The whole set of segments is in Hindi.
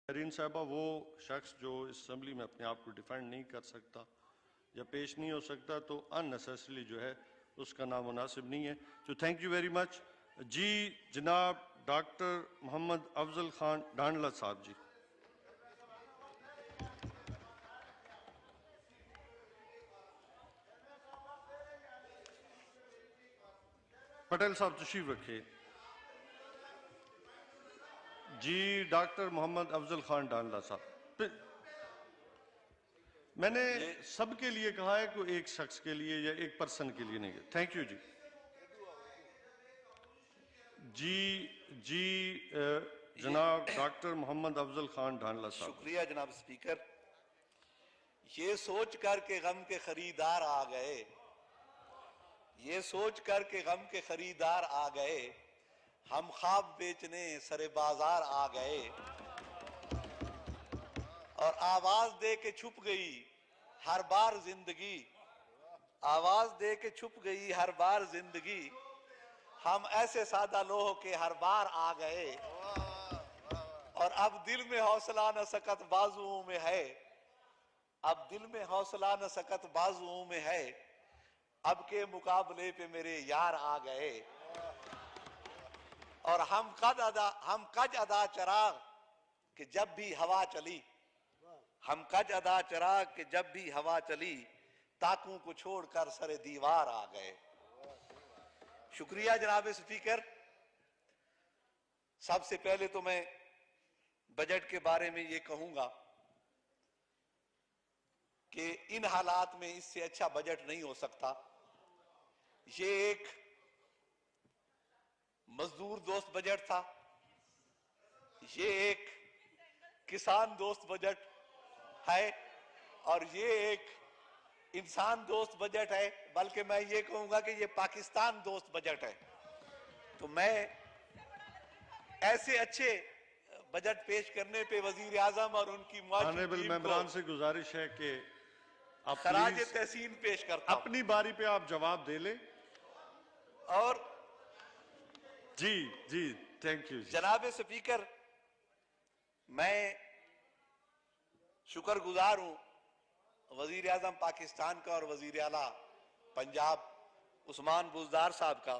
नरीन साहबा वो शख्स जो इस असम्बली में अपने आप को डिफेंड नहीं कर सकता या पेश नहीं हो सकता तो अननेसेसरली जो है उसका नाम मुनासिब नहीं है। तो थैंक यू वेरी मच जी। जनाब डॉक्टर मोहम्मद अफजल खान डांडला साहब जी। पटेल साहब तशरीफ रखिए जी। डॉक्टर मोहम्मद अफजल खान डांडला साहब। मैंने सबके लिए कहा है, कोई एक शख्स के लिए या एक पर्सन के लिए नहीं है। थैंक यू जी। जी जनाब डॉक्टर मोहम्मद अफजल खान डांडला साहब। शुक्रिया जनाब स्पीकर। ये सोच कर के गम के खरीदार आ गए, ये सोच कर के गम के खरीदार आ गए, हम ख्वाब बेचने सरे बाजार आ गए। और आवाज दे के छुप गई हर बार जिंदगी, आवाज दे के छुप गई हर बार जिंदगी, हम ऐसे सादा लोह के हर बार आ गए। और अब दिल में हौसला न सकत बाजुओं में है, अब दिल में हौसला न सकत बाजुओं में है, अब के मुकाबले पे मेरे यार आ गए। और हम कज अदा चराग कि जब भी हवा चली, हम कज अदा चराग कि जब भी हवा चली, ताकों को छोड़कर सरे दीवार आ गए। शुक्रिया जनाब स्पीकर। सबसे पहले तो मैं बजट के बारे में ये कहूंगा कि इन हालात में इससे अच्छा बजट नहीं हो सकता। ये एक मजदूर दोस्त बजट था, ये एक किसान दोस्त बजट है, और ये एक इंसान दोस्त बजट है। बल्कि मैं ये कहूंगा कि ये पाकिस्तान दोस्त बजट है। तो मैं ऐसे अच्छे बजट पेश करने पे वजीर आजम और उनकी ऑनरेबल मेंबरान से गुजारिश है कि आप खराज तहसीन पेश करता हूं। अपनी बारी पे आप जवाब दे ले। और जी थैंक यू जनाब स्पीकर, मैं शुक्रगुजार हूं वजीर आजम पाकिस्तान का और वजीर आला पंजाब उस्मान बुज़दार साहब का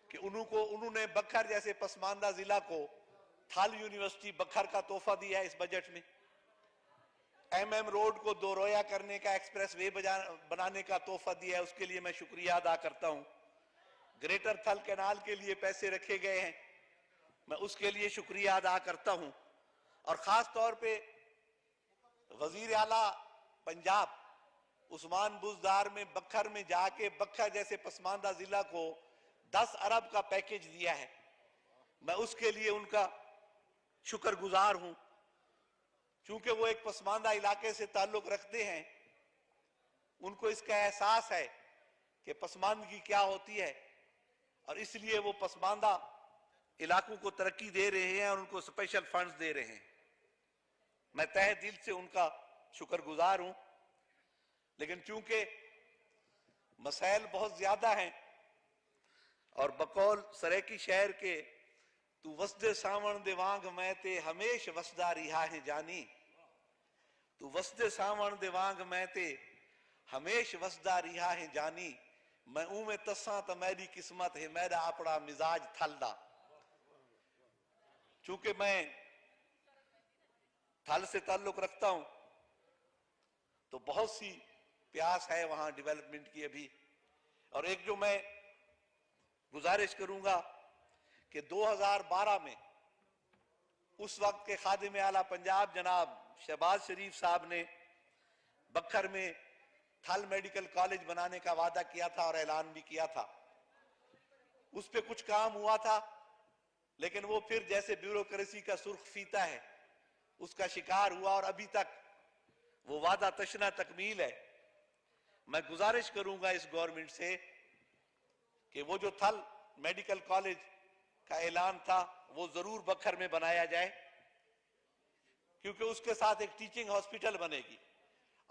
कि उन्होंने बखर जैसे पसमानदा जिला को थल यूनिवर्सिटी बखर का तोहफा दिया है इस बजट में। एमएम रोड को दोरोया करने का, एक्सप्रेस वे बनाने का तोहफा दिया है, उसके लिए मैं शुक्रिया अदा करता हूं। ग्रेटर थल कैनाल के लिए पैसे रखे गए हैं, मैं उसके लिए शुक्रिया अदा करता हूं। और खास तौर पे वजीर आला पंजाब उस्मान बुज़दार में बखर में जाके बखर जैसे पसमानदा जिला को 10 अरब का पैकेज दिया है, मैं उसके लिए उनका शुक्रगुजार हूं। चूंकि वो एक पसमानदा इलाके से ताल्लुक रखते हैं, उनको इसका एहसास है कि पसमानदगी क्या होती है, और इसलिए वो पसमानदा इलाकों को तरक्की दे रहे हैं और उनको स्पेशल फंड्स दे रहे हैं। मैं तहे दिल से उनका शुक्रगुजार हूं। लेकिन चूंकि मसाइल बहुत ज्यादा हैं और बकौल सरेकी शहर के तू वसदे सावण दिवांग मैं ते हमेश वसदा रिहा है जानी, तू वसदे सावण दिवांग मैं ते हमेश वसदा रिहा है जानी, मैं में तसा तो मेरी किस्मत है मेरा अपना मिजाज थलदा। चूंकि मैं थल से ताल्लुक रखता हूं तो बहुत सी प्यास है वहां डेवलपमेंट की अभी। और एक जो मैं गुजारिश करूंगा कि 2012 में उस वक्त के खादिम आला पंजाब जनाब शहबाज शरीफ साहब ने बखर में थल मेडिकल कॉलेज बनाने का वादा किया था और ऐलान भी किया था। उस पे कुछ काम हुआ था, लेकिन वो फिर जैसे ब्यूरोक्रेसी का सुर्ख फीता है उसका शिकार हुआ और अभी तक वो वादा तशना तकमील है। मैं गुजारिश करूंगा इस गवर्नमेंट से कि वो जो थल मेडिकल कॉलेज का ऐलान था वो जरूर बखर में बनाया जाए, क्योंकि उसके साथ एक टीचिंग हॉस्पिटल बनेगी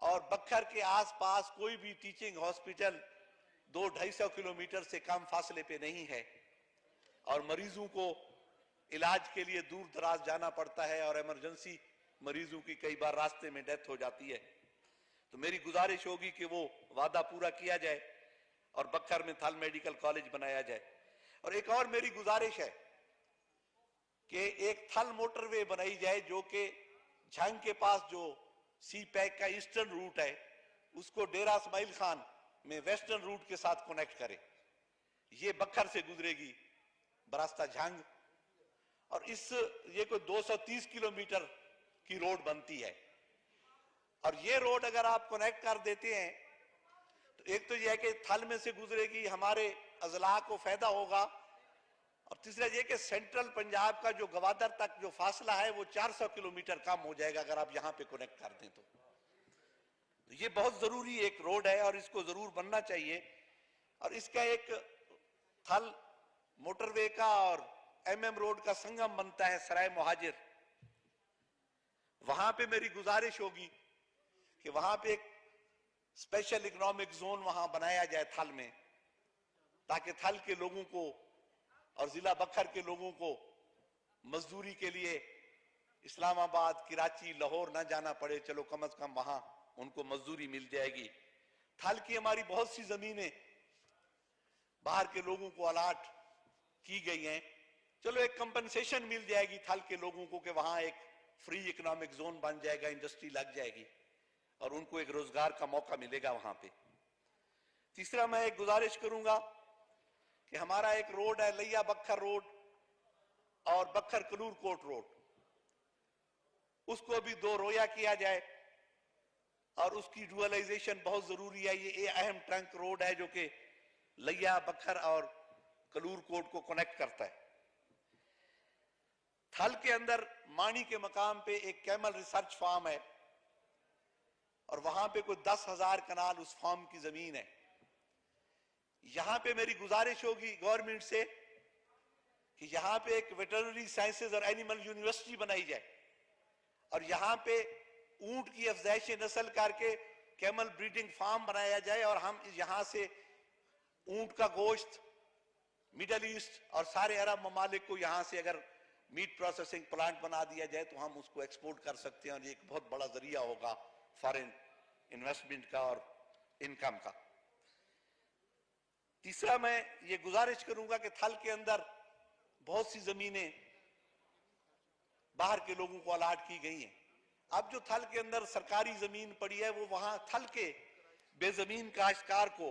और बखर के आसपास कोई भी टीचिंग हॉस्पिटल 200-250 किलोमीटर से कम फासले पे नहीं है। और मरीजों को इलाज के लिए दूर दराज जाना पड़ता है और इमरजेंसी मरीजों की कई बार रास्ते में डेथ हो जाती है। तो मेरी गुजारिश होगी कि वो वादा पूरा किया जाए और बक्खर में थल मेडिकल कॉलेज बनाया जाए। और एक और मेरी गुजारिश है कि एक थल मोटरवे बनाई जाए जो कि झंग के पास जो सी पैक का ईस्टर्न रूट है उसको डेरा इस्माइल खान में वेस्टर्न रूट के साथ कनेक्ट करे। ये बक्खर से गुजरेगी बरास्ता झंग और ये कोई 230 किलोमीटर की रोड बनती है। और ये रोड अगर आप कनेक्ट कर देते हैं तो एक तो यह है कि थल में से गुजरेगी, हमारे अजला को फायदा होगा, और तीसरा यह कि सेंट्रल पंजाब का जो गवादर तक जो फासला है वो 400 किलोमीटर कम हो जाएगा अगर आप यहां पे कनेक्ट कर दें तो ये बहुत जरूरी एक रोड है और इसको जरूर बनना चाहिए। और इसका एक थल मोटरवे का और एमएम रोड का संगम बनता है सराय मुहाजिर। वहां पे मेरी गुजारिश होगी कि वहां पे एक स्पेशल इकोनॉमिक जोन वहां बनाया जाए थल में, ताकि थल के लोगों को और जिला बक्खर के लोगों को मजदूरी के लिए इस्लामाबाद, कराची, लाहौर ना जाना पड़े। चलो कम से कम वहां उनको मजदूरी मिल जाएगी। थल की हमारी बहुत सी जमीनें बाहर के लोगों को अलाट की गई हैं, चलो एक कंपनसेशन मिल जाएगी थल के लोगों को कि वहां एक फ्री इकोनॉमिक जोन बन जाएगा, इंडस्ट्री लग जाएगी और उनको एक रोजगार का मौका मिलेगा वहां पे। तीसरा मैं एक गुजारिश करूंगा कि हमारा एक रोड है लिया बक्खर रोड और बक्खर कलूर कोट रोड, उसको भी 2 रोया किया जाए और उसकी डुअलाइजेशन बहुत जरूरी है। ये अहम ट्रंक रोड है जो कि लिया बक्खर और कलूर कोट को कनेक्ट करता है। थल के अंदर मानी के मकाम पे एक कैमल रिसर्च फार्म है और वहां पे कोई 10,000 कनाल उस फार्म की जमीन है। यहां पे मेरी गुजारिश होगी गवर्नमेंट से कि यहां पे एक वेटरनरी साइंसेज और एनिमल यूनिवर्सिटी बनाई जाए और यहां पे ऊंट की अफजाइश नस्ल करके कैमल ब्रीडिंग फार्म बनाया जाए और हम यहां से ऊंट का गोश्त मिडल ईस्ट और सारे अरब ममालिक को यहां से अगर मीट प्रोसेसिंग प्लांट बना दिया जाए तो हम उसको एक्सपोर्ट कर सकते हैं और ये एक बहुत बड़ा जरिया होगा फॉरेन इन्वेस्टमेंट का और इनकम का। तीसरा मैं ये गुजारिश करूंगा कि थल के अंदर बहुत सी जमीनें बाहर के लोगों को अलाट की गई हैं। अब जो थल के अंदर सरकारी जमीन पड़ी है वो वहां थल के बेजमीन काश्तकार को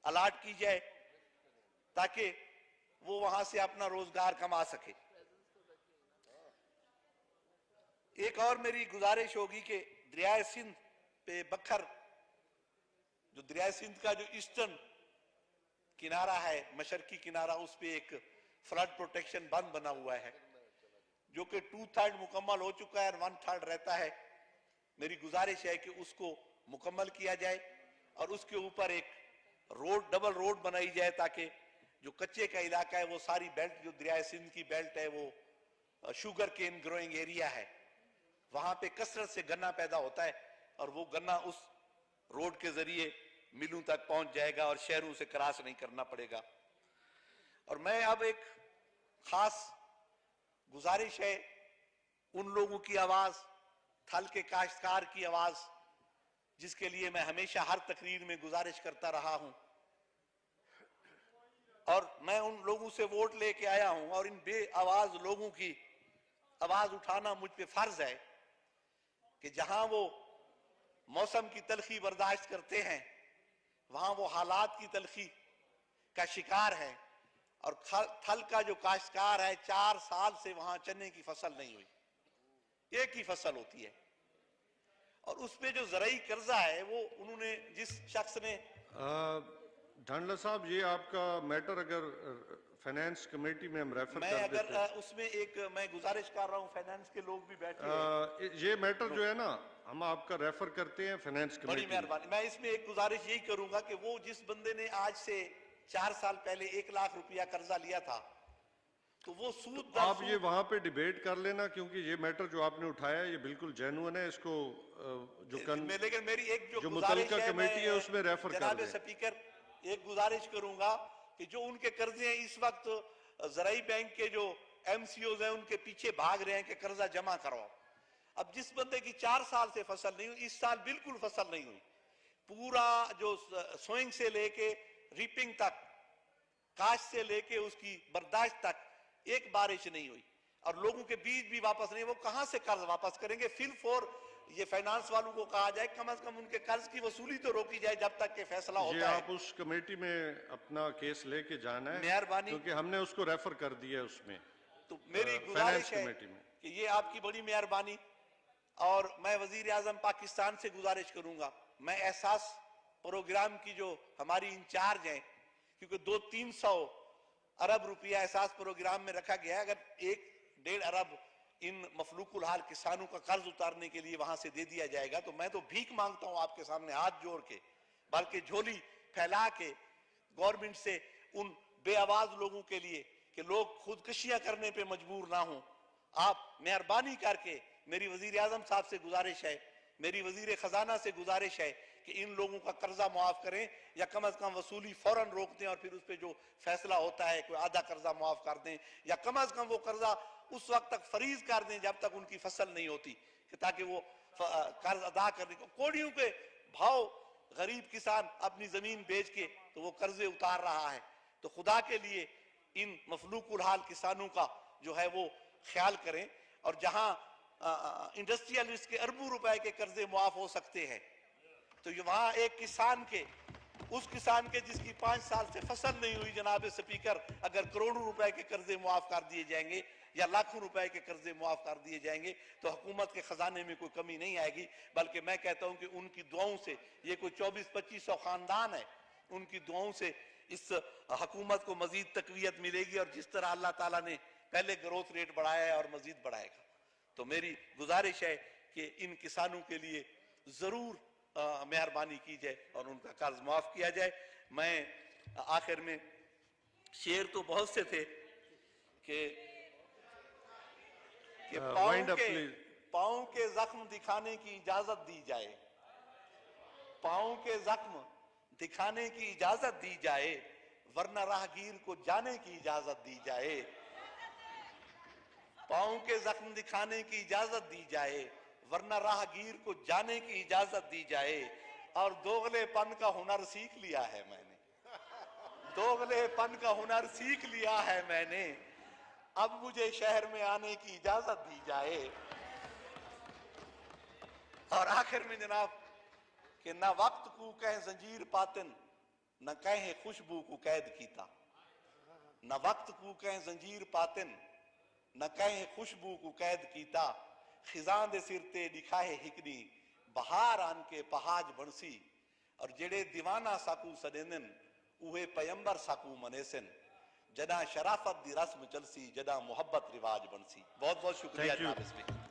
अलाट की जाए ताकि वो वहां से अपना रोजगार कमा सके। एक और मेरी गुजारिश होगी कि दरियाए सिंध पे बक्खर जो दरियाए सिंध का जो ईस्टर्न किनारा है, मशरकी किनारा, उस पे एक फ्लड प्रोटेक्शन बंद बना हुआ है जो कि 2/3 मुकम्मल हो चुका है और 1/3 रहता है। मेरी गुजारिश है कि उसको मुकम्मल किया जाए और उसके ऊपर एक रोड, डबल रोड बनाई जाए ताकि जो कच्चे का इलाका है वो सारी बेल्ट जो दरियाए सिंध की बेल्ट है वो शुगर केन ग्रोइंग एरिया है, वहां पे कसरत से गन्ना पैदा होता है और वो गन्ना उस रोड के जरिए मिलों तक पहुंच जाएगा और शहरों से क्रॉस नहीं करना पड़ेगा। और मैं अब एक खास गुजारिश है उन लोगों की आवाज, थल के काश्तकार की आवाज, जिसके लिए मैं हमेशा हर तकरीर में गुजारिश करता रहा हूं और मैं उन लोगों से वोट लेके आया हूं और इन बे आवाज लोगों की आवाज उठाना मुझ पे फर्ज है कि जहां वो मौसम की तलखी बर्दाश्त करते हैं वहां वो हालात की तलखी का शिकार है और थल का जो काश्तकार है 4 साल से वहां चने की फसल नहीं हुई, एक ही फसल होती है और उसपे जो ज़राई कर्जा है वो उन्होंने जिस शख्स ने ढांडला साहब ये आपका मैटर अगर फाइनेंस कमेटी में हम रेफर मैं कर अगर देते हैं उसमें एक मैं गुजारिश कर रहा हूं, फाइनेंस के लोग भी बैठे हैं, ये मैटर जो है ना हम आपका रेफर करते हैं फाइनेंस बड़ी कमेटी में। मेहरबानी। मैं इसमें एक गुजारिश यही करूंगा कि वो जिस बंदे ने आज से 4 साल पहले 1 लाख रुपया कर्जा लिया था तो वो सूद दर आप ये सूद वहां पे डिबेट कर लेना क्योंकि ये मैटर जो आपने उठाया ये बिल्कुल जेन्युइन है। इसको लेकिन मेरी एक जो गुजारिश मुतल्लिका है, कमेटी है उसमें रेफर कर जनाब दें। स्पीकर एक गुजारिश करूंगा कि जो उनके कर्जे हैं इस वक्त ज़राई बैंक के जो MCOs हैं उनके पीछे भाग रहे हैं कि कर्जा जमा करवाओ। अब जिस बंदे की 4 साल से फसल नहीं हुई, इस साल बिल्कुल फसल नहीं हुई, पूरा जो सोइंग से लेके रीपिंग तक, काश्त से लेके उसकी बर्दाश्त तक एक बारिश नहीं हुई और लोगों के बीज भी वापस नहीं, वो कहां से कर्ज वापस करेंगे? फिल फॉर ये फाइनेंस वालों को कहा जाए कम से कम उनके कर्ज की वसूली तो रोकी जाए जब तक के फैसला होता है। आप उस कमेटी में अपना केस लेके जाना है, मेहरबानी, क्योंकि हमने उसको रेफर कर दिया है उसमें। तो मेरी गुजारिश है कि ये आपकी बड़ी मेहरबानी, और मैं वजीर आजम पाकिस्तान से गुजारिश करूंगा, मैं एहसास प्रोग्राम की जो हमारी इंचार्ज हैं, क्योंकि 200-300 अरब रुपया एहसास प्रोग्राम में रखा गया है, अगर 1-1.5 अरब इन मफलूकुल हाल किसानों का कर्ज उतारने के लिए वहां से दे दिया जाएगा, तो मैं तो भीख मांगता हूं आपके सामने हाथ जोड़ के, बल्कि झोली फैला के गवर्नमेंट से उन बेआवाज लोगों के लिए कि लोग खुदकुशियां करने पे मजबूर ना हो। आप मेहरबानी करके, मेरी वजीर आजम साहब से गुजारिश है, मेरी वजीर खजाना से गुजारिश है कि इन लोगों का कर्जा माफ करें या कम से कम वसूली फौरन रोक दें और फिर उस पर जो फैसला होता है कोई आधा कर्जा माफ कर दें या कम से कम वो कर्जा उस वक्त तक फरीज कर दें जब तक उनकी फसल नहीं होती, कि ताकि वो कर्ज अदा करने को, कोड़ियों के भाव गरीब किसान अपनी जमीन बेच के तो वो कर्जे उतार रहा है। तो खुदा के लिए इन मफलूकुल हाल किसानों का जो है वो ख्याल करें, और जहां इंडस्ट्रियलिस्ट के अरबों रुपए के कर्जे मुआफ हो सकते हैं, तो वहां एक किसान के, उस किसान के जिसकी 5 साल से फसल नहीं हुई, जनाब स्पीकर, अगर करोड़ों रुपए के कर्जे मुआफ कर दिए जाएंगे या लाखों रुपए के कर्जे मुआफ कर दिए जाएंगे तो हुकूमत के खजाने में कोई कमी नहीं आएगी, बल्कि मैं कहता हूं कि उनकी दुआओं से, ये कोई 2400-2500 खानदान है, उनकी दुआओं से इस हुकूमत को मजीद तकवीयत मिलेगी, और जिस तरह अल्लाह ताला ने पहले ग्रोथ रेट बढ़ाया है और मजीद बढ़ाएगा। तो मेरी गुजारिश है कि इन किसानों के लिए जरूर मेहरबानी की जाए और उनका कर्ज माफ किया जाए। मैं आखिर में, शेर तो बहुत से थे कि पांव के जख्म दिखाने की इजाजत दी जाए, पांव के जख्म दिखाने की इजाजत दी जाए, वरना राहगीर को जाने की इजाजत दी जाए, पांव के जख्म दिखाने की इजाजत दी जाए, वरना राहगीर को जाने की इजाजत दी जाए। और दोगलेपन का हुनर सीख लिया है मैंने, दोगलेपन का हुनर सीख लिया है मैंने, अब मुझे शहर में आने की इजाजत दी जाए। और आखिर में जनाब कि न वक्त को कह जंजीर पातिन, न कहे खुशबू को कैद कीता, न वक्त को कह जंजीर पातिन, न कहे खुशबू को कैद कीता, खिजां दे सिर ते लिखा है हिकनी, बहार आन के पहाज बणसी, और जेड़े दीवाना साकू सदेंदन उहे पैगंबर साकू मनेसन, जदा शराफत दी रस्म चलसी, जदा मोहब्बत रिवाज बनसी। बहुत बहुत शुक्रिया जनाब स्पीकर।